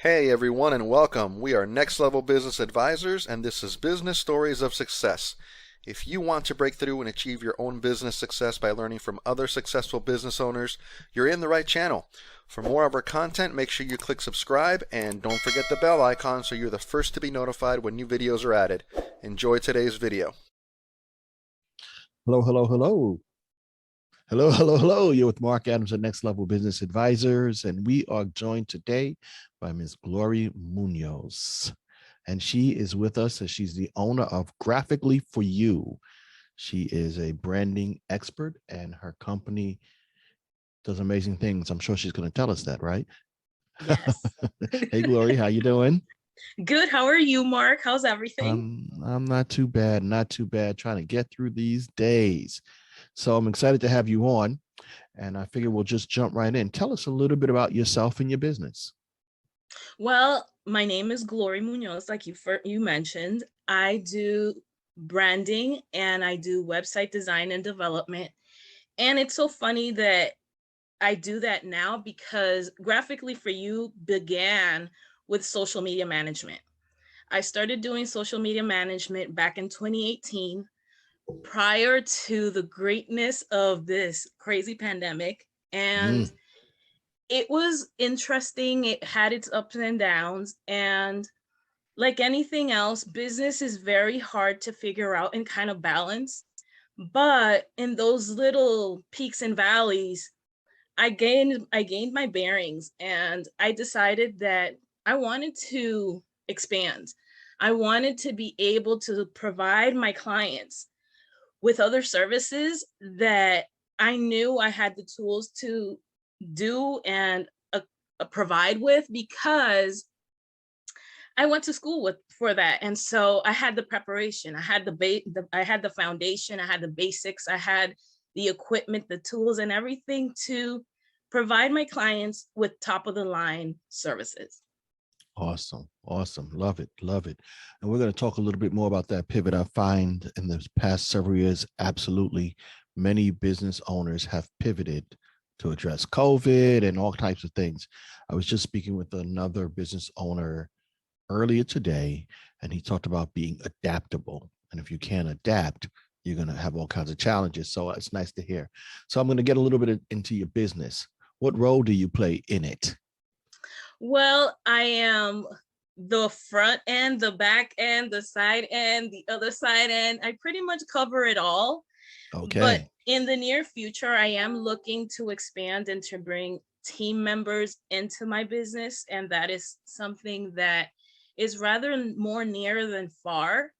Hey everyone and welcome. We are Next Level Business Advisors and this is Business Stories of Success. If you want to break through and achieve your own business success by learning from other successful business owners, you're in the right channel. For more of our content, make sure you click subscribe and don't forget the bell icon so you're the first to be notified when new videos are added. Enjoy today's video. Hello, hello, hello. Hello, hello, hello. You're with Marc Adams at Next Level Business Advisors, and we are joined today by Ms. Glory Munoz. And she is with us as she's the owner of Graphically4U. She is a branding expert, and her company does amazing things. I'm sure she's going to tell us that, right? Yes. Hey, Glory, how you doing? Good. How are you, Mark? How's everything? I'm not too bad, not too bad. Trying to get through these days. So I'm excited to have you on, and I figure we'll just jump right in. Tell us a little bit about yourself and your business. Well, my name is Glory Munoz, like you mentioned. I do branding and I do website design and development. And it's so funny that I do that now because Graphically4U began with social media management. I started doing social media management back in 2018, prior to the greatness of this crazy pandemic. And Mm, it was interesting. It had its ups and downs. And like anything else, business is very hard to figure out and kind of balance. But in those little peaks and valleys, I gained my bearings and I decided that I wanted to expand. I wanted to be able to provide my clients with other services that I knew I had the tools to do and provide with, because I went to school for that. And so I had the preparation, I had I had the foundation, I had the basics, I had the equipment, the tools and everything to provide my clients with top of the line services. awesome, awesome. Love it, love it. And we're going to talk a little bit more about that pivot. I find in the past several years, absolutely, many business owners have pivoted to address COVID and all types of things. I was just speaking with another business owner earlier today, and he talked about being adaptable. And if you can't adapt, you're going to have all kinds of challenges. So it's nice to hear. So I'm going to get a little bit into your business. What role do you play in it? Well, I am the front end, the back end, the side end, the other side end. I pretty much cover it all. But Okay. in the near future, I am looking to expand and to bring team members into my business. And that is something that is rather more near than far.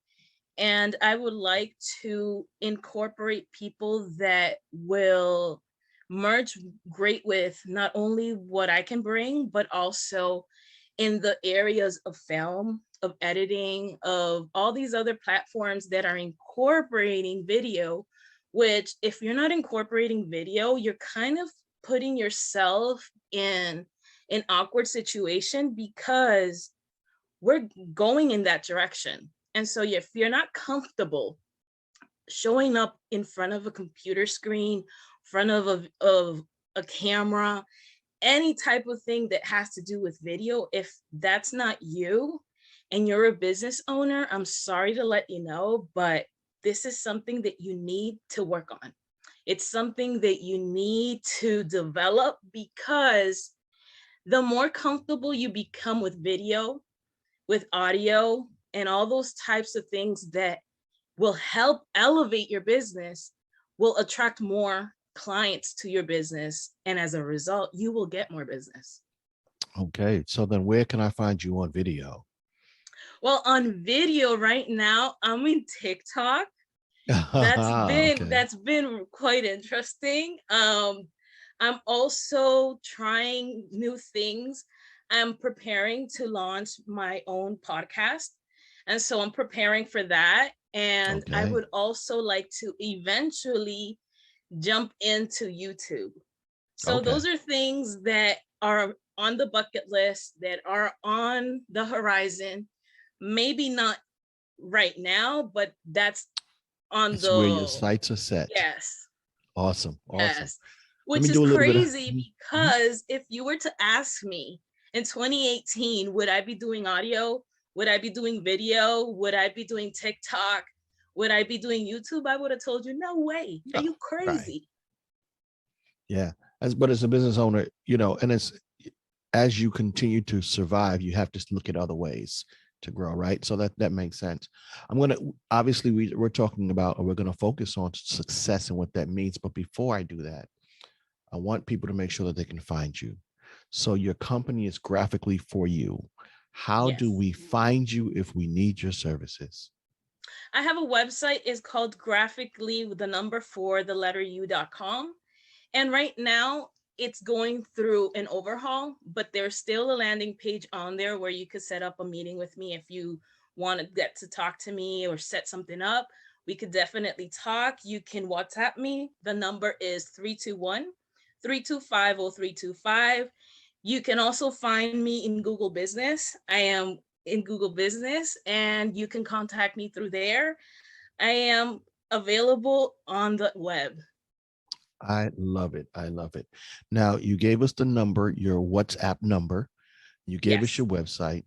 And I would like to incorporate people that will merge great with not only what I can bring, but also in the areas of film, of editing, of all these other platforms that are incorporating video, which if you're not incorporating video, you're kind of putting yourself in an awkward situation because we're going in that direction. And so if you're not comfortable showing up in front of a computer screen, front of a camera, any type of thing that has to do with video, if that's not you and you're a business owner, I'm sorry to let you know, but this is something that you need to work on. It's something that you need to develop, because the more comfortable you become with video, with audio, and all those types of things that will help elevate your business, will attract more clients to your business. And as a result, you will get more business. Okay. So then where can I find you on video? Well, on video right now, I'm in TikTok. That's been Okay. that's been quite interesting. I'm also trying new things. I'm preparing to launch my own podcast. And so I'm preparing for that. And I Okay. would also like to eventually jump into YouTube. So Okay. those are things that are on the bucket list, that are on the horizon. Maybe not right now, but that's on It's where your the, sights are set. yes, Awesome. Awesome. yes. Let Which me is do a little bit of crazy Mhm. because if you were to ask me in 2018, would I be doing audio? Would I be doing video? Would I be doing TikTok? Would I be doing YouTube? I would have told you, no way. Are you Right. crazy? Yeah. But as a business owner, and it's, as you continue to survive, you have to look at other ways to grow, right? So that makes sense. Obviously we're talking about, or we're going to focus on success and what that means. But before I do that, I want people to make sure that they can find you. So your company is Graphically4U. How do Yes. we find you if we need your services? I have a website. It's called Graphically with the number 4, the letter U.com. And right now it's going through an overhaul, but there's still a landing page on there where you could set up a meeting with me if you want to get to talk to me or set something up. We could definitely talk. You can WhatsApp me. The number is 321-325-0325. You can also find me in Google Business. I am in Google Business, and you can contact me through there. I am available on the web. I love it. I love it. Now, you gave us the number, your WhatsApp number. You gave us your website.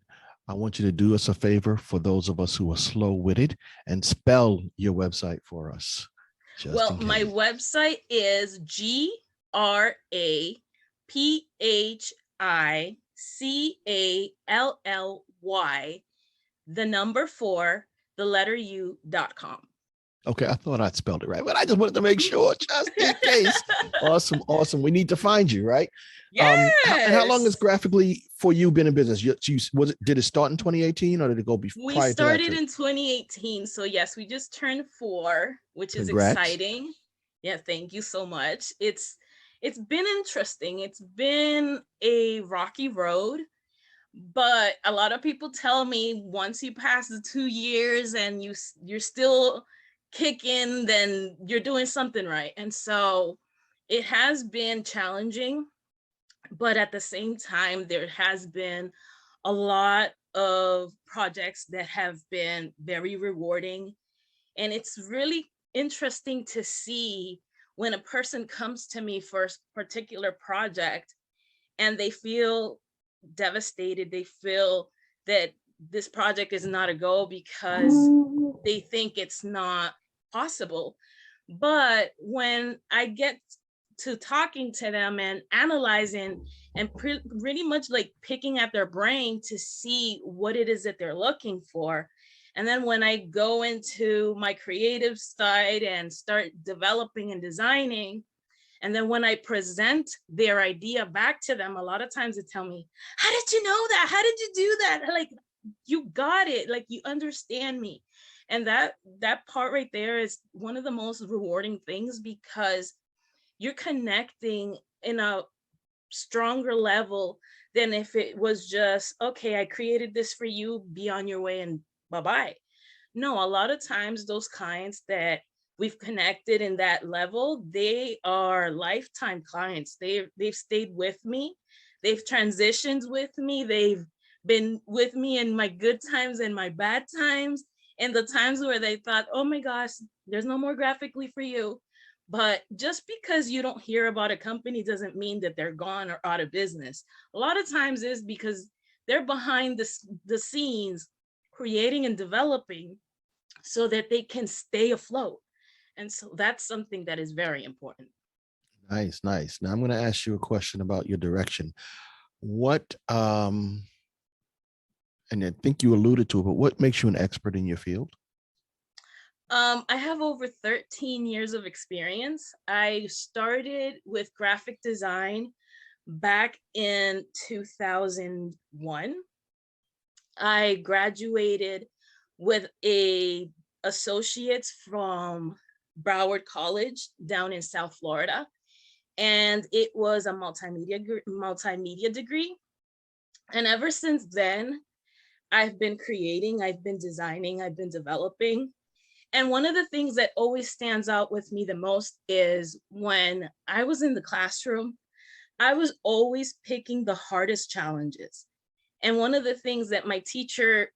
I want you to do us a favor for those of us who are slow-witted and spell your website for us. Well, my website is GRAPHICALLY, the number 4, the letter U.com. Okay, I thought I'd spelled it right, but I just wanted to make sure, just in case. Awesome, awesome. We need to find you, right? Yes. How long has Graphically4U been in business? Did it start in 2018 or did it go before? We started in 2018, so yes, we just turned 4, which is exciting. Yeah, thank you so much. It's been interesting. It's been a rocky road, but a lot of people tell me once you pass the 2 years and you're still kicking, then you're doing something right. And so it has been challenging, but at the same time, there has been a lot of projects that have been very rewarding. And it's really interesting to see when a person comes to me for a particular project and they feel devastated, they feel that this project is not a go because they think it's not possible. But when I get to talking to them and analyzing and pretty much like picking at their brain to see what it is that they're looking for, and then when I go into my creative side and start developing and designing, and then when I present their idea back to them, a lot of times they tell me, how did you know that? How did you do that? Like, you got it. Like, you understand me. And that part right there is one of the most rewarding things, because you're connecting in a stronger level than if it was just, okay, I created this for you, be on your way and bye-bye. No, a lot of times those clients that we've connected in that level, they are lifetime clients. They've stayed with me. They've transitioned with me. They've been with me in my good times and my bad times, and the times where they thought, oh my gosh, there's no more Graphically4U. But just because you don't hear about a company doesn't mean that they're gone or out of business. A lot of times is because they're behind the scenes creating and developing so that they can stay afloat. And so that's something that is very important. Nice, nice. Now I'm going to ask you a question about your direction. What, and I think you alluded to it, but what makes you an expert in your field? I have over 13 years of experience. I started with graphic design back in 2001. I graduated with a associate's from Broward College down in South Florida, and it was a multimedia degree. And ever since then, I've been creating, I've been designing, I've been developing. And one of the things that always stands out with me the most is when I was in the classroom, I was always picking the hardest challenges. And one of the things that my teacher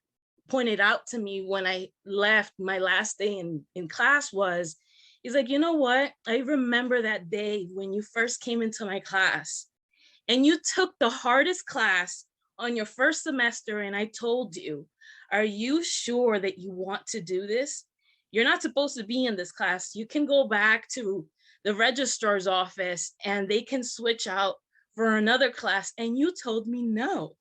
pointed out to me when I left my last day in class was, he's like, you know what? I remember that day when you first came into my class and you took the hardest class on your first semester and I told you, are you sure that you want to do this? You're not supposed to be in this class. You can go back to the registrar's office and they can switch out for another class. And you told me no.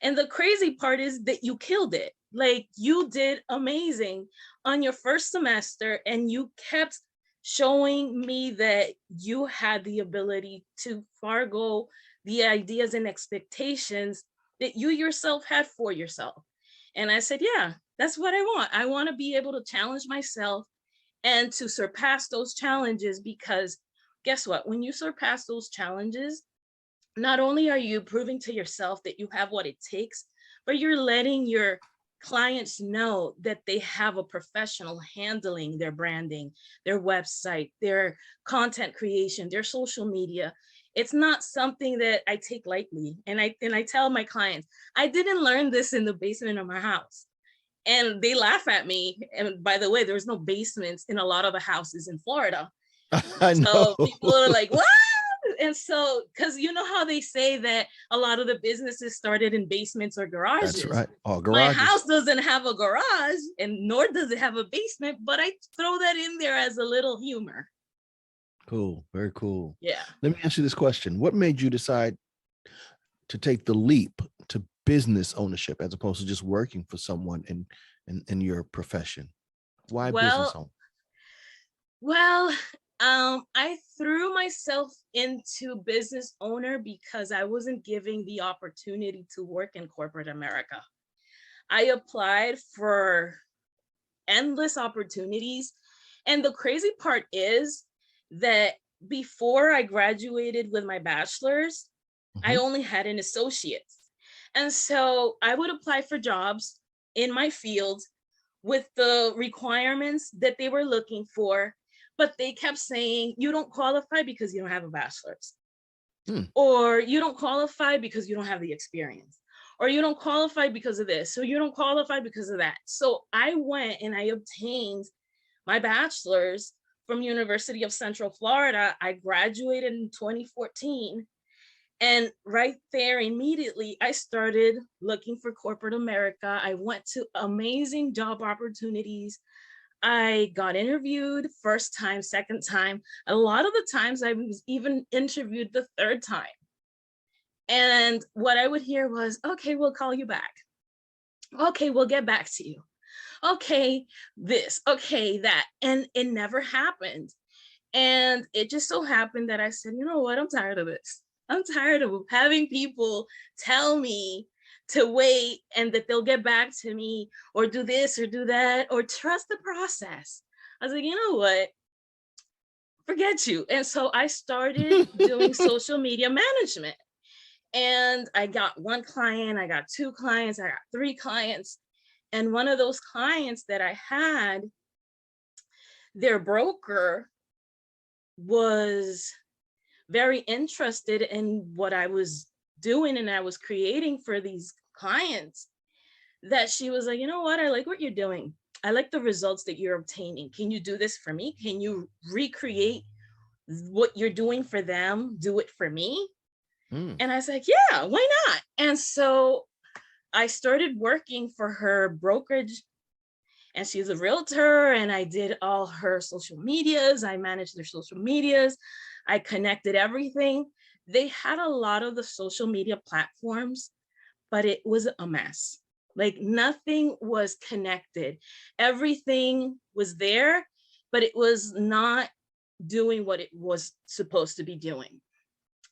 And the crazy part is that you killed it. Like, you did amazing on your first semester, and you kept showing me that you had the ability to forego the ideas and expectations that you yourself had for yourself. And I said, yeah, that's what I want. I want to be able to challenge myself and to surpass those challenges, because guess what? When you surpass those challenges, not only are you proving to yourself that you have what it takes, but you're letting your clients know that they have a professional handling their branding, their website, their content creation, their social media. It's not something that I take lightly. And I tell my clients, I didn't learn this in the basement of my house. And they laugh at me. And by the way, there's no basements in a lot of the houses in Florida. I know. So people are like, what? And so, because you know how they say that a lot of the businesses started in basements or garages. That's right. Oh, My garages. house doesn't have a garage, and nor does it have a basement, but I throw that in there as a little humor. Cool. Very cool. Yeah. Let me ask you this question. What made you decide to take the leap to business ownership as opposed to just working for someone in your profession? Why business owner? Well, I threw myself into business owner because I wasn't given the opportunity to work in corporate America. I applied for endless opportunities. And the crazy part is that before I graduated with my bachelor's, I only had an associate's. And so I would apply for jobs in my field with the requirements that they were looking for, but they kept saying, you don't qualify because you don't have a bachelor's, or you don't qualify because you don't have the experience, or you don't qualify because of this, so you don't qualify because of that. So I went and I obtained my bachelor's from University of Central Florida. I graduated in 2014. And right there, immediately, I started looking for corporate America. I went to amazing job opportunities. I got interviewed first time, second time. A lot of the times I was even interviewed the third time. And what I would hear was, okay, we'll call you back. Okay, we'll get back to you. Okay, this, okay, that. And it never happened. And it just so happened that I said, you know what, I'm tired of this. I'm tired of having people tell me to wait and that they'll get back to me or do this or do that or trust the process. I was like, you know what? Forget you. And so I started doing social media management. And I got one client, I got two clients, I got three clients. And one of those clients that I had, their broker was very interested in what I was doing and I was creating for these clients, that she was like, you know what, I like what you're doing. I like the results that you're obtaining. Can you do this for me? Can you recreate what you're doing for them? Do it for me? And I was like, yeah, why not? And so I started working for her brokerage, and she's a realtor, and I did all her social medias. I managed their social medias. I connected everything. They had a lot of the social media platforms, but it was a mess. Like, nothing was connected. Everything was there, but it was not doing what it was supposed to be doing.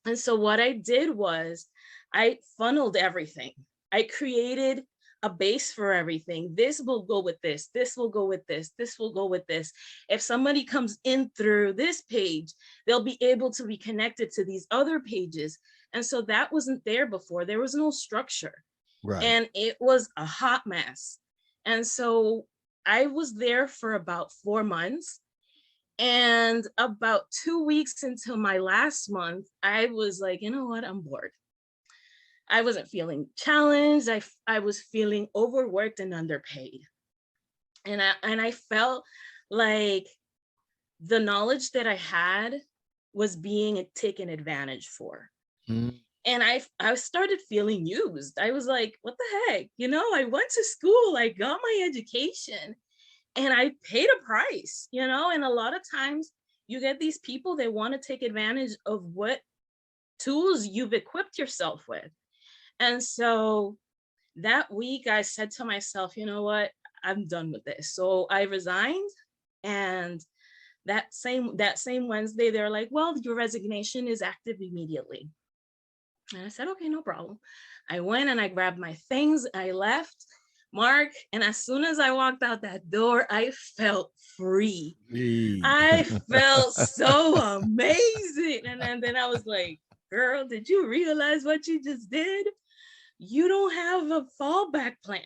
And so what I did was I funneled everything. I created a base for everything. This will go with this. This will go with this. This will go with this. If somebody comes in through this page, they'll be able to be connected to these other pages. And so that wasn't there before. There was no structure. Right. And it was a hot mess. And so I was there for about 4 months. And about 2 weeks into my last month, I was like, you know what? I'm bored. I wasn't feeling challenged. I was feeling overworked and underpaid. And I felt like the knowledge that I had was being taken advantage for. And I started feeling used. I was like, what the heck? You know, I went to school, I got my education, and I paid a price, you know, and a lot of times you get these people that want to take advantage of what tools you've equipped yourself with. And so that week I said to myself, you know what, I'm done with this. So I resigned, and that same Wednesday, they're like, well, your resignation is active immediately. And I said, okay, no problem. I went and I grabbed my things, I left, Mark, and as soon as I walked out that door, I felt free. I felt so amazing. And then I was like, girl, did you realize what you just did? You don't have a fallback plan.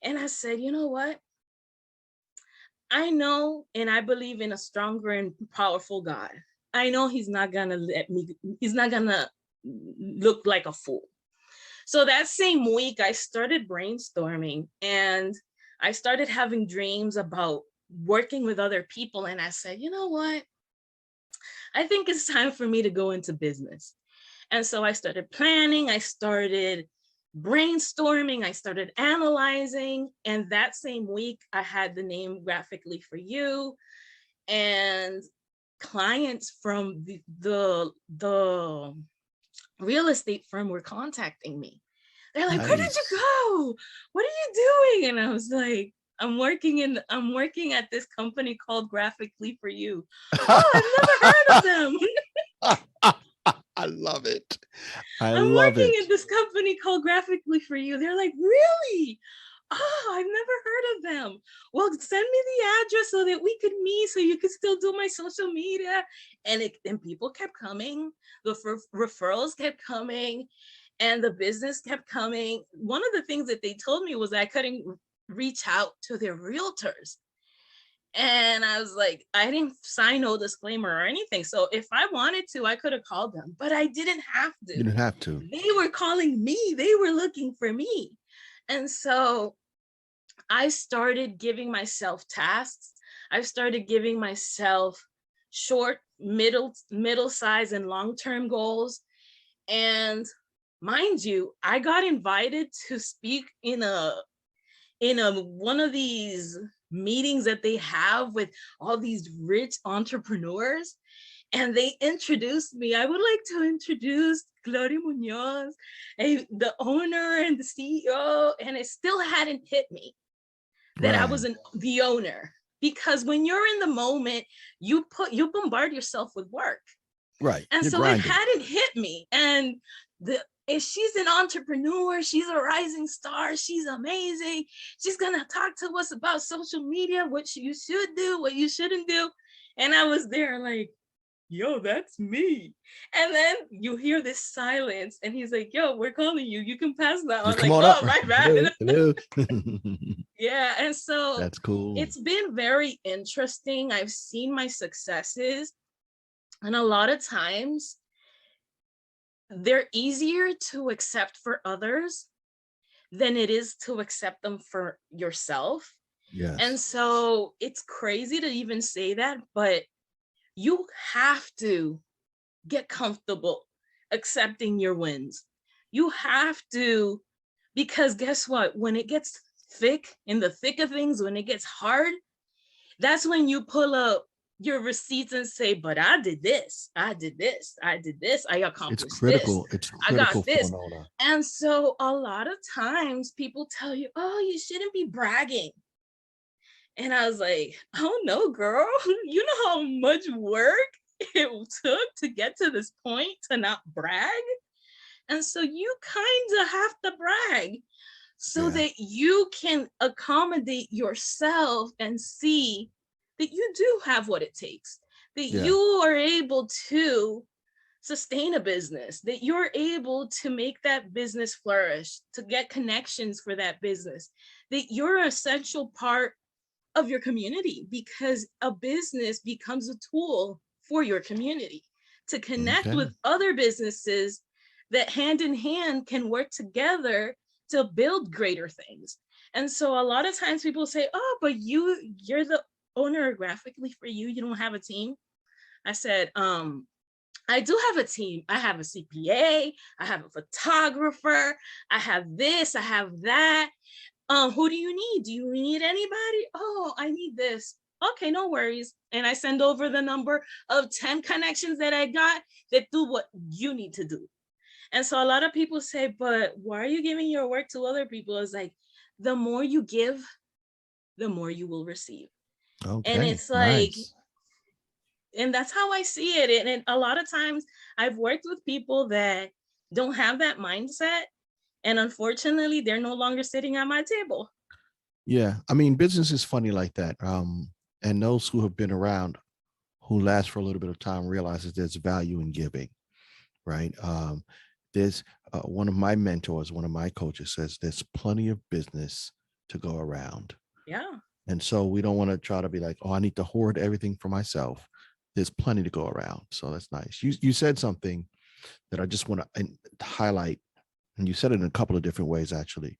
And I said, you know what? I know, and I believe in a stronger and powerful God. I know he's not gonna look like a fool. So that same week, I started brainstorming, and I started having dreams about working with other people. And I said, you know what? I think it's time for me to go into business. And so I started planning, I started brainstorming, I started analyzing. And that same week, I had the name Graphically4U, and clients from the real estate firm were contacting me. They're like, where did you go? What are you doing? And I was like, I'm working at this company called Graphically4U. Oh, I've never heard of them. I love it. I'm working at this company called Graphically4U. They're like, really? Oh, I've never heard of them. Well, send me the address so that we could meet, so you could still do my social media. And people kept coming. The referrals kept coming, and the business kept coming. One of the things that they told me was that I couldn't reach out to their realtors. And I was like, I didn't sign no disclaimer or anything. So if I wanted to, I could have called them, but I didn't have to. You didn't have to. They were calling me. They were looking for me. And so I started giving myself tasks. I started giving myself short, middle size, and long-term goals. And mind you, I got invited to speak in one of these meetings that they have with all these rich entrepreneurs, and they introduced me. I would like to introduce Glory Munoz, the owner and the CEO, and it still hadn't hit me that I was the owner, because when you're in the moment, you bombard yourself with work. Right. And so it hadn't hit me. And she's an entrepreneur, she's a rising star, she's amazing. She's gonna talk to us about social media, what you should do, what you shouldn't do. And I was there like, yo, that's me. And then you hear this silence, and he's like, yo, we're calling you. You can pass now. I was like, oh, my bad. Hello. Yeah, and so that's cool. It's been very interesting. I've seen my successes, and a lot of times they're easier to accept for others than it is to accept them for yourself. Yes. And so it's crazy to even say that, but you have to get comfortable accepting your wins. You have to, because guess what? When it gets in the thick of things, when it gets hard, that's when you pull up your receipts and say, but I did this, I did this, I did this, I accomplished it's critical. this. It's critical. I got this. And so a lot of times people tell you, oh, you shouldn't be bragging. And I was like, oh no, girl, you know how much work it took to get to this point to not brag? And so you kind of have to brag so that you can accommodate yourself and see that you do have what it takes, that you are able to sustain a business, that you're able to make that business flourish, to get connections for that business, that you're an essential part of your community, because a business becomes a tool for your community to connect with other businesses that hand in hand can work together to build greater things. And so a lot of times people say, oh, but you're the owner of Graphically4U, you don't have a team. I said, I do have a team. I have a CPA, I have a photographer, I have this, I have that. Who do you need? Do you need anybody? Oh, I need this. Okay, no worries. And I send over the number of 10 connections that I got that do what you need to do. And so a lot of people say, but why are you giving your work to other people? It's like, the more you give, the more you will receive. And Okay, it's like, nice. and that's how I see it. And a lot of times I've worked with people that don't have that mindset. And unfortunately, they're no longer sitting at my table. Yeah, I mean, business is funny like that. And those who have been around, who last for a little bit of time, realizes there's value in giving, right? There's one of my mentors, one of my coaches says there's plenty of business to go around. Yeah. And so we don't want to try to be like, oh, I need to hoard everything for myself. There's plenty to go around. So that's nice. You said something that I just want to highlight, and you said it in a couple of different ways, actually.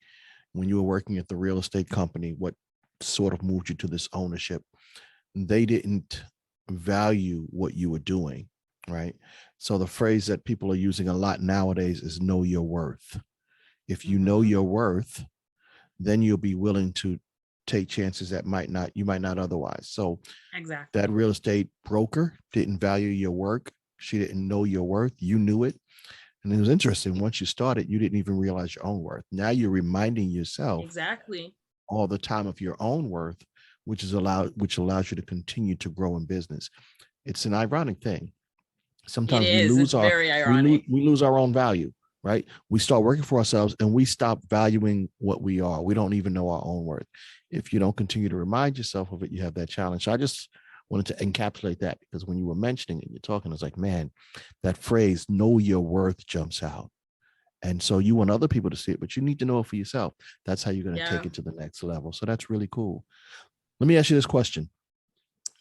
When you were working at the real estate company, what sort of moved you to this ownership? They didn't value what you were doing, right? So the phrase that people are using a lot nowadays is know your worth. If you know your worth, then you'll be willing to take chances that you might not otherwise. So Exactly. that real estate broker didn't value your work. She didn't know your worth. You knew it. And it was interesting. Once you started, you didn't even realize your own worth. Now you're reminding yourself Exactly. all the time of your own worth, which allows you to continue to grow in business. It's an ironic thing. It Sometimes is. It's very ironic. we lose our own value, right? We start working for ourselves and we stop valuing what we are. We don't even know our own worth. If you don't continue to remind yourself of it, you have that challenge. So I just wanted to encapsulate that, because when you were mentioning it, you're talking, it's like, man, that phrase, know your worth, jumps out. And so you want other people to see it, but you need to know it for yourself. That's how you're going to Yeah. take it to the next level. So that's really cool. Let me ask you this question.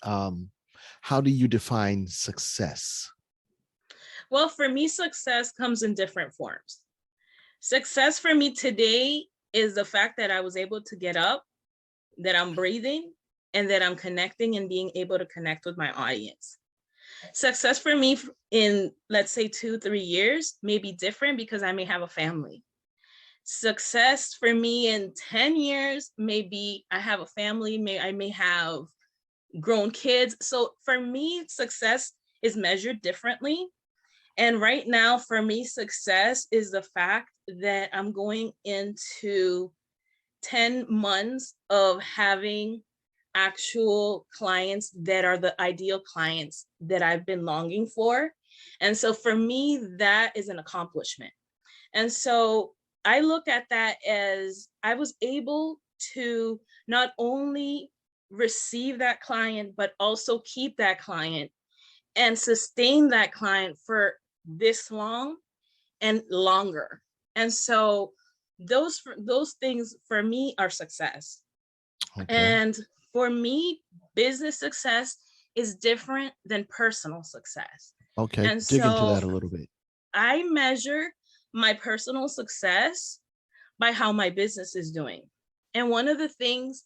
How do you define success? Well, for me, success comes in different forms. Success for me today is the fact that I was able to get up, that I'm breathing, and that I'm connecting and being able to connect with my audience. Success for me in, let's say, 2-3 years may be different because I may have a family. Success for me in 10 years may be I have a family, I may have grown kids. So for me, success is measured differently. And right now, for me, success is the fact that I'm going into 10 months of having actual clients that are the ideal clients that I've been longing for. And so for me, that is an accomplishment. And so I look at that as I was able to not only receive that client, but also keep that client and sustain that client for this long and longer. And so those things for me are success. Okay. And for me, business success is different than personal success. Okay. And Dig into so that a little bit. I measure my personal success by how my business is doing. And one of the things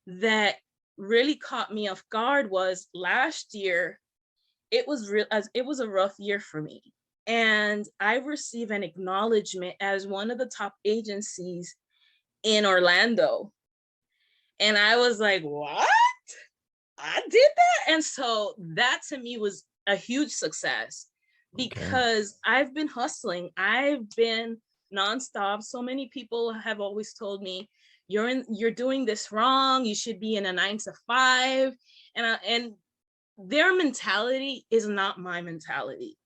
that really caught me off guard was last year, it was a rough year for me. And I received an acknowledgement as one of the top agencies in Orlando. And I was like, what? I did that? And so that to me was a huge success because I've been hustling. I've been nonstop. So many people have always told me, you're doing this wrong. You should be in a 9-to-5. And their mentality is not my mentality.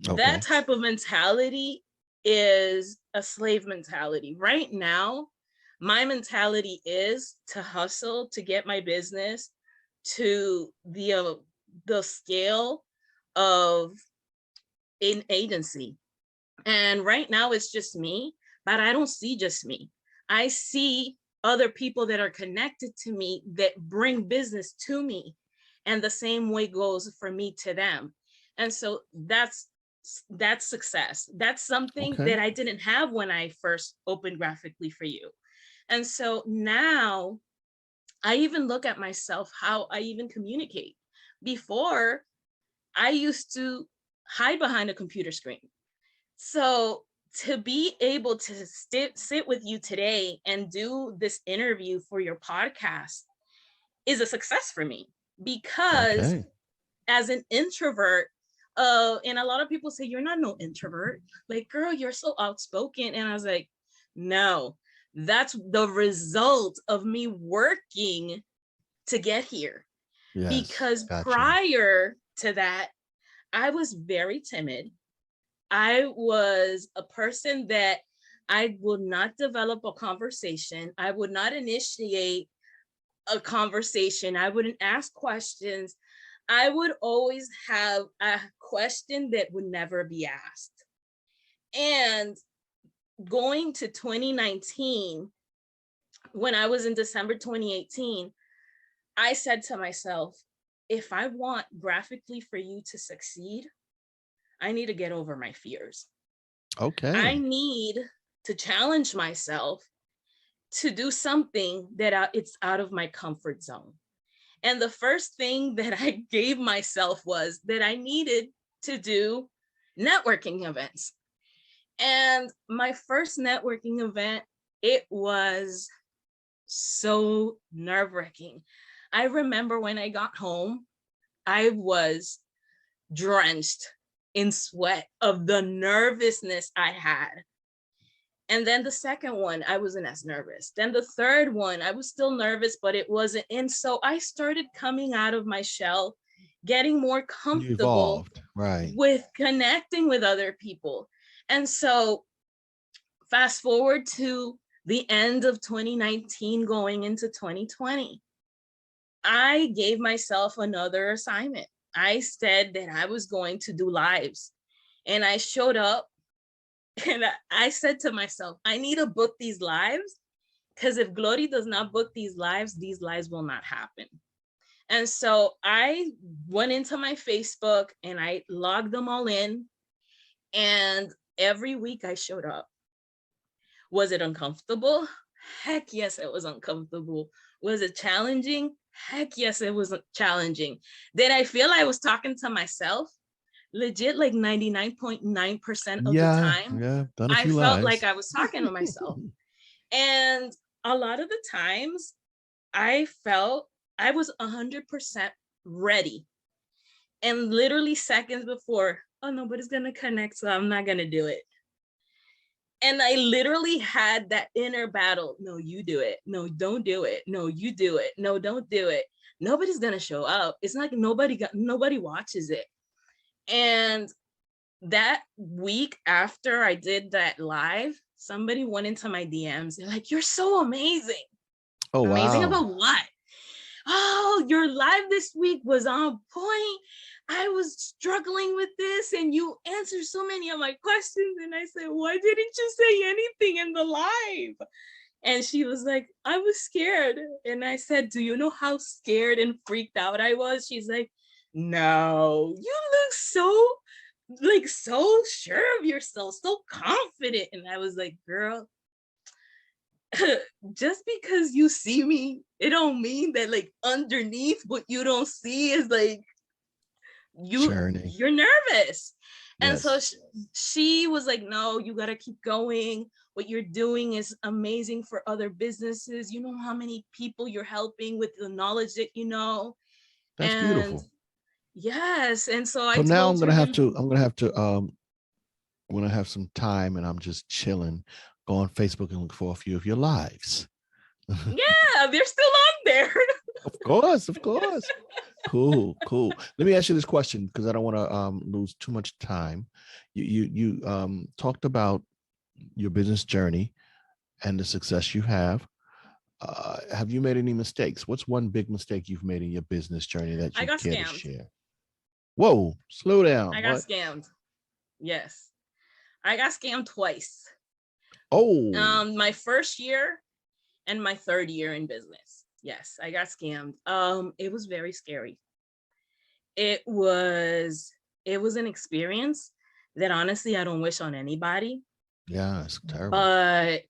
Okay. That type of mentality is a slave mentality. Right now, my mentality is to hustle to get my business to the scale of an agency. And right now it's just me, but I don't see just me. I see other people that are connected to me that bring business to me. And the same way goes for me to them. And so that's success. That's something that I didn't have when I first opened Graphically4U. And so now I even look at myself, how I even communicate. Before, I used to hide behind a computer screen. So to be able to sit with you today and do this interview for your podcast is a success for me, because Okay. as an introvert, and a lot of people say, you're not no introvert. Like, girl, you're so outspoken. And I was like, no, that's the result of me working to get here. Yes. Because Gotcha. prior to that, I was very timid. I was a person that I would not develop a conversation. I would not initiate a conversation. I wouldn't ask questions. I would always have a question that would never be asked. And going to 2019, when I was in December 2018, I said to myself, if I want Graphically4U to succeed, I need to get over my fears. I Okay. need to challenge myself to do something that it's out of my comfort zone. And the first thing that I gave myself was that I needed to do networking events. And my first networking event, it was so nerve-wracking. I remember when I got home, I was drenched in sweat of the nervousness I had. And then the second one, I wasn't as nervous. Then the third one, I was still nervous, but it wasn't. And so I started coming out of my shell, getting more You comfortable evolved. Right. with connecting with other people. And so fast forward to the end of 2019, going into 2020, I gave myself another assignment. I said that I was going to do lives, and I showed up. And I said to myself, I need to book these lives, because if Glory does not book these lives will not happen. And so I went into my Facebook and I logged them all in. And every week I showed up. Was it uncomfortable? Heck yes, it was uncomfortable. Was it challenging? Heck yes, it was challenging. Did I feel I was talking to myself? Legit, like 99.9% of the Yeah. time, Yeah. Done a I few felt like lives. I was talking to myself. And a lot of the times I felt I was 100% ready. And literally seconds before, oh, nobody's going to connect, so I'm not going to do it. And I literally had that inner battle. No, you do it. No, don't do it. No, you do it. No, don't do it. Nobody's going to show up. It's like nobody watches it. And that week after I did that live, somebody went into my DMs. They're like, you're so amazing. Oh, Amazing wow. about what? Oh, your live this week was on point. I was struggling with this and you answered so many of my questions. And I said, why didn't you say anything in the live? And she was like, I was scared. And I said, do you know how scared and freaked out I was? She's like, no, you look so sure of yourself, so confident. And I was like, girl, just because you see me, it don't mean that like underneath what you don't see is like Journey. you're nervous. And so Yes. she was like, no, you got to keep going. What you're doing is amazing for other businesses. You know how many people you're helping with the knowledge that you know. That's And beautiful. yes, and so I So now told her, I'm gonna have to when I have some time and I'm just chilling, go on Facebook and look for a few of your lives. yeah, they're still on there. Of course, of course. Cool, cool. Let me ask you this question because I don't want to lose too much time. You talked about your business journey and the success you have. Have you made any mistakes? What's one big mistake you've made in your business journey that I you got care to scammed. share? Whoa, slow down. I got What? scammed. Yes. I got scammed twice. Oh, My first year and my third year in business. Yes, I got scammed. It was very scary. It was an experience that honestly I don't wish on anybody. yeah, it's terrible. But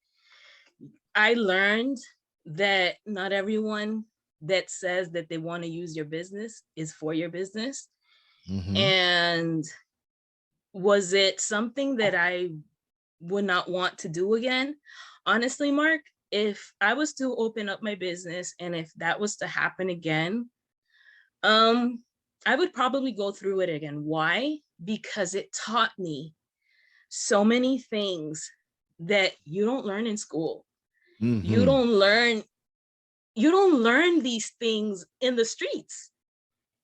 I learned that not everyone that says that they want to use your business is for your business. Mm-hmm. And Was it something that I would not want to do again? Honestly, Mark, if I was to open up my business and if that was to happen again, I would probably go through it again. Why? Because it taught me so many things that you don't learn in school. You Mm-hmm. don't learn these things in the streets.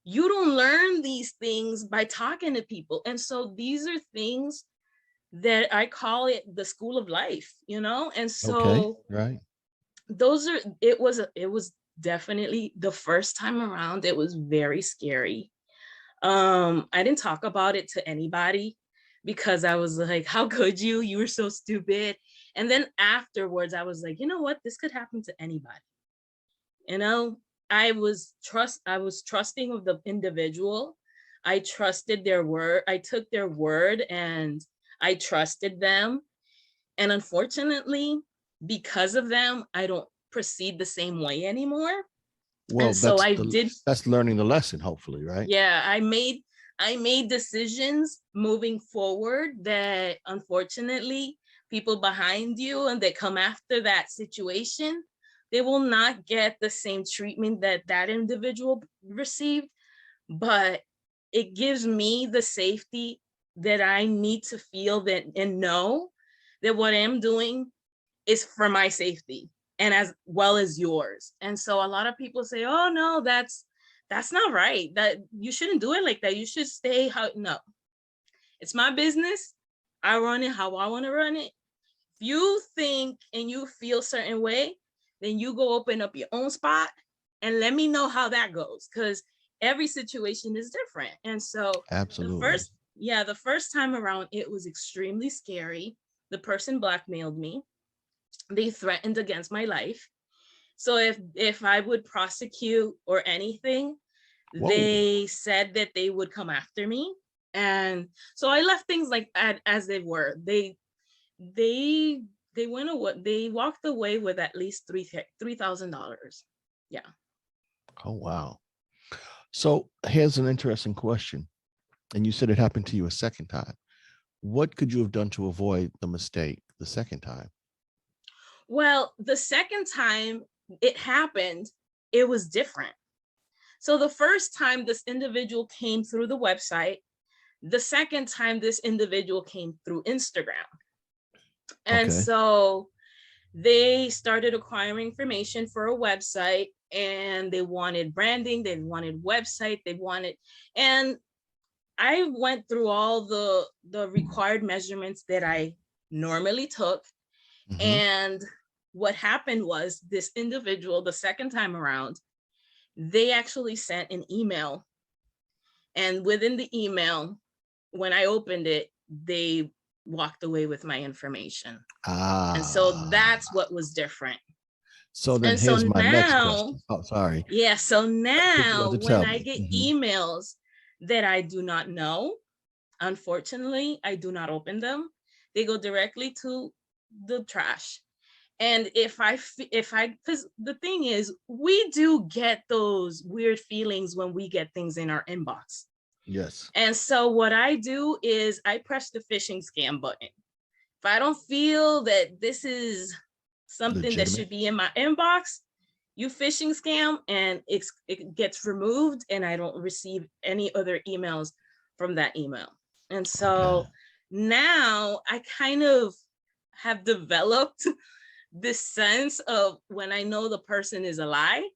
You don't learn these things by talking to people. And so these are things that I call it the school of life, you know? And Okay. so Right. it was definitely the first time around, it was very scary. I didn't talk about it to anybody because I was like, how could you? You were so stupid. And then afterwards, I was like, you know what? This could happen to anybody. You know, I was trusting of the individual. I trusted their word. I took their word and I trusted them. And unfortunately, because of them, I don't proceed the same way anymore. Well, And so I did, that's learning the lesson, hopefully, right? yeah, I made decisions moving forward that unfortunately people behind you and that come after that situation, they will not get the same treatment that that individual received, but it gives me the safety that I need to feel that and know that what I'm doing is for my safety and as well as yours. And so a lot of people say, oh no, that's not right. That you shouldn't do it like that. You should stay how no. It's my business. I run it how I want to run it. If you think and you feel a certain way, then you go open up your own spot and let me know how that goes. Because every situation is different. And so Absolutely. the first time around, it was extremely scary. The person blackmailed me. They threatened against my life. So if I would prosecute or anything, Whoa. they said that they would come after me. And so I left things like as they were. They went away. They walked away with at least $3,000. Yeah. Oh, wow. So here's an interesting question. And you said it happened to you a second time. What could you have done to avoid the mistake the second time? Well, the second time it happened, it was different. So the first time this individual came through the website, the second time this individual came through Instagram. And Okay. so they started acquiring information for a website and they wanted branding, they wanted website, and I went through all the required measurements that I normally took. Mm-hmm. And what happened was this individual, the second time around, they actually sent an email. And within the email, when I opened it, they walked away with my information. And so that's what was different. So then And so here's my next now, question. Oh, sorry. yeah, so What you now want to when tell I me? get Mm-hmm. emails that I do not know, unfortunately, I do not open them. They go directly to the trash. And because the thing is, we do get those weird feelings when we get things in our inbox. Yes. And so what I do is I press the phishing scam button. If I don't feel that this is something that Legitimate. should be in my inbox, you phishing scam, and it gets removed and I don't receive any other emails from that email. And so now I kind of have developed this sense of when I know the person is a lie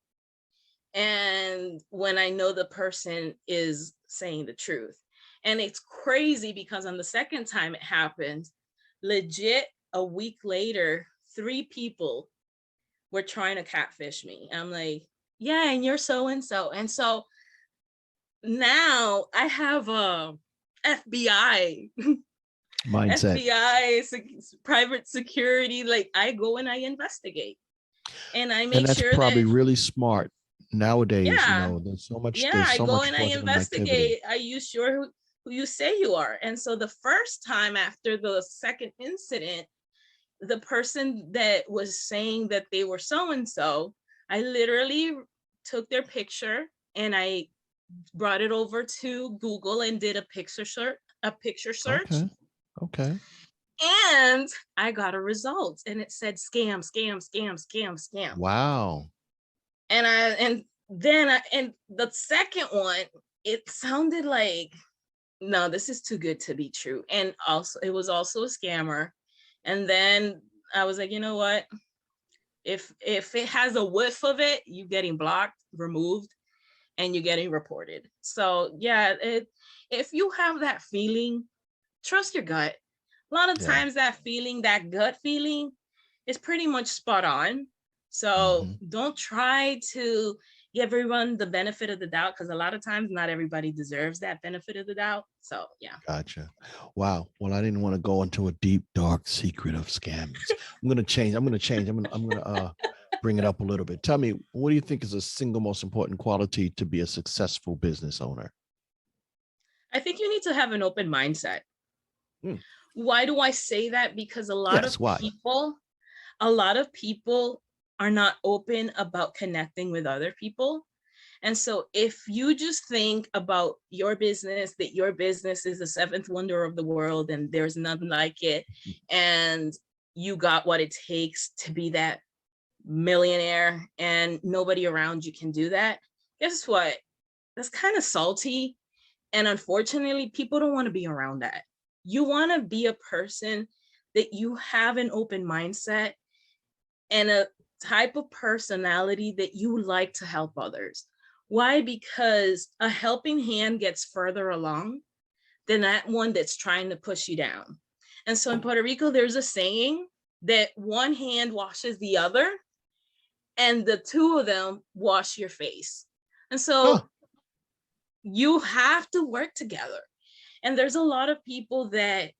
and when I know the person is saying the truth. And it's crazy because on the second time it happened, legit a week later, 3 people were trying to catfish me. I'm like, yeah, and you're so and so. And so now I have a FBI mindset. private security. Like I go and I investigate and I And make that's sure that, probably really smart nowadays. You yeah, know, yeah, there's I so go much and I fraudulent activity. investigate. Are you sure who you say you are? And so the first time after the second incident, the person that was saying that they were so-and-so, I literally took their picture and I brought it over to Google and did a picture search a picture search. Okay. Okay. And I got a result, and it said scam, scam, scam, scam, scam. Wow. And then the second one, it sounded like, no, this is too good to be true. And also, it was also a scammer. And then I was like, you know what? If it has a whiff of it, you're getting blocked, removed, and you're getting reported. So yeah, if you have that feeling, trust your gut. A lot of times that feeling, that gut feeling, is pretty much spot on. So don't try to give everyone the benefit of the doubt, because a lot of times not everybody deserves that benefit of the doubt. So yeah. Gotcha. Wow. Well, I didn't want to go into a deep, dark secret of scams. I'm going to change. I'm going to bring it up a little bit. Tell me, what do you think is the single most important quality to be a successful business owner? I think you need to have an open mindset. Hmm. Why do I say that? Because a lot of people are not open about connecting with other people. And so if you just think about your business, that your business is the seventh wonder of the world and there's nothing like it, and you got what it takes to be that millionaire and nobody around you can do that, guess what? That's kind of salty. And unfortunately, people don't want to be around that. You want to be a person that you have an open mindset and a type of personality that you like to help others. Why? Because a helping hand gets further along than that one that's trying to push you down. And so in Puerto Rico, there's a saying that one hand washes the other and the two of them wash your face. And so you have to work together. And there's a lot of people that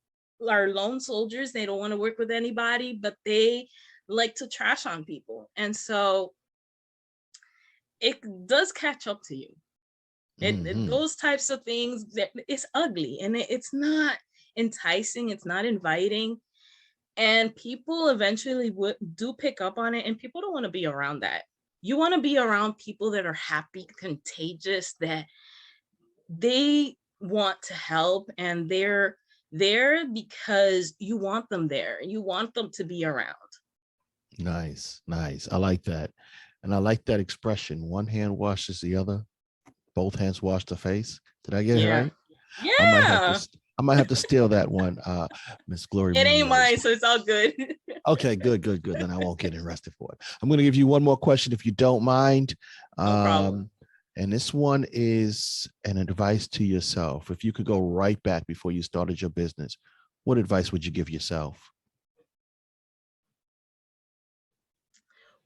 are lone soldiers. They don't want to work with anybody, but they like to trash on people. And so it does catch up to you. Those types of things, it's ugly and it's not enticing. It's not inviting. And people eventually do pick up on it, and people don't want to be around that. You want to be around people that are happy, contagious, that they want to help, and they're there because you want them there. You want them to be around. Nice. I like that. And I like that expression. One hand washes the other. Both hands wash the face. Did I get it right? Yeah. I might have to steal that one, Miss Glory It ain't Munoz. mine, so it's all good. Okay, good. Then I won't get arrested for it. I'm going to give you one more question if you don't mind. No problem. And this one is an advice to yourself. If you could go right back before you started your business, what advice would you give yourself?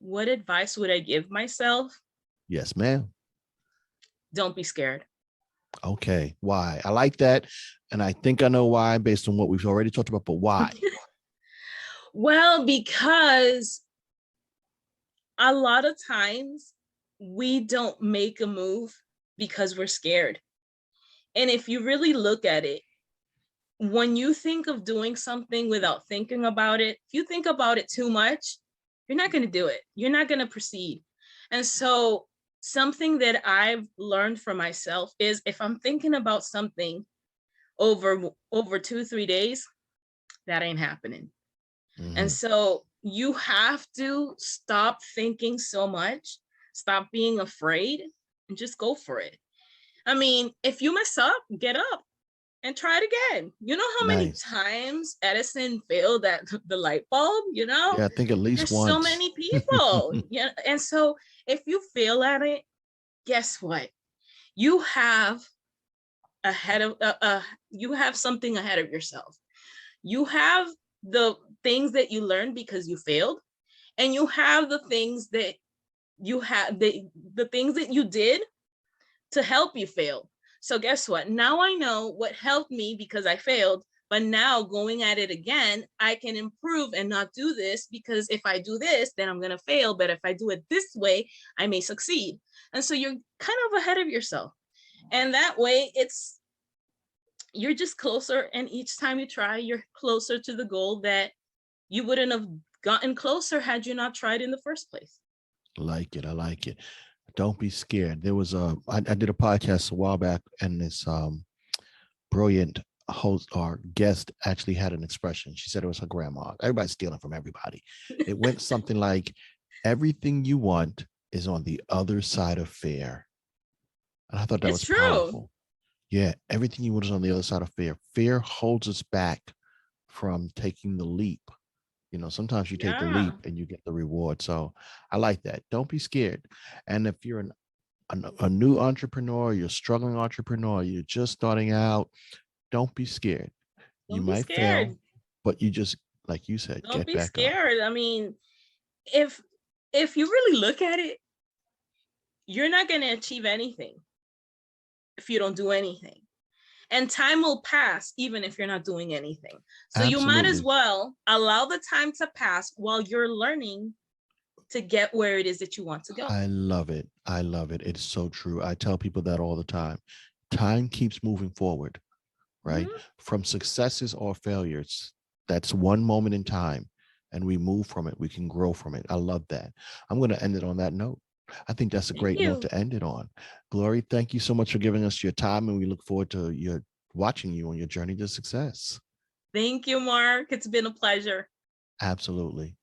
What advice would I give myself? Yes, ma'am. Don't be scared. Okay. Why? I like that. And I think I know why based on what we've already talked about, but why? Well, because a lot of times we don't make a move because we're scared. And if you really look at it, when you think of doing something without thinking about it, if you think about it too much, you're not going to do it. You're not going to proceed. And so something that I've learned for myself is if I'm thinking about something over 2-3 days, that ain't happening. And so you have to stop thinking so much, stop being afraid, and just go for it. I mean, if you mess up, get up and try it again. You know how many times Edison failed at the light bulb, you know? Yeah, I think at least There's once. so many people. Yeah. And so if you fail at it, guess what? You have you have something ahead of yourself. You have the things that you learned because you failed, and you have the things that you have, the things that you did to help you fail. So guess what? Now I know what helped me because I failed, but now going at it again, I can improve and not do this, because if I do this, then I'm going to fail. But if I do it this way, I may succeed. And so you're kind of ahead of yourself. And that way you're just closer. And each time you try, you're closer to the goal that you wouldn't have gotten closer had you not tried in the first place. I like it. Don't be scared. There was I did a podcast a while back, and this brilliant host or guest actually had an expression. She said it was her grandma. Everybody's stealing from everybody. It went something like, everything you want is on the other side of fear. And I thought that It's was true. powerful. Yeah, everything you want is on the other side of fear. Fear holds us back from taking the leap. You know, sometimes you take the Yeah. leap and you get the reward. So I like that. Don't be scared. And if you're a new entrepreneur, you're a struggling entrepreneur, you're just starting out, don't be scared. You Don't be might scared. fail, but you just, like you said, Don't get be back up. scared. I mean, if you really look at it, you're not going to achieve anything if you don't do anything. And time will pass even if you're not doing anything. So you might as Absolutely. well allow the time to pass while you're learning to get where it is that you want to go. I love it. I love it. It's so true. I tell people that all the time. Time keeps moving forward, right? Mhm. From successes or failures. That's one moment in time, and we move from it. We can grow from it. I love that. I'm going to end it on that note. I think that's a Thank great note you. to end it on. Glory, thank you so much for giving us your time, and we look forward to watching you on your journey to success. Thank you, Mark. It's been a pleasure. Absolutely.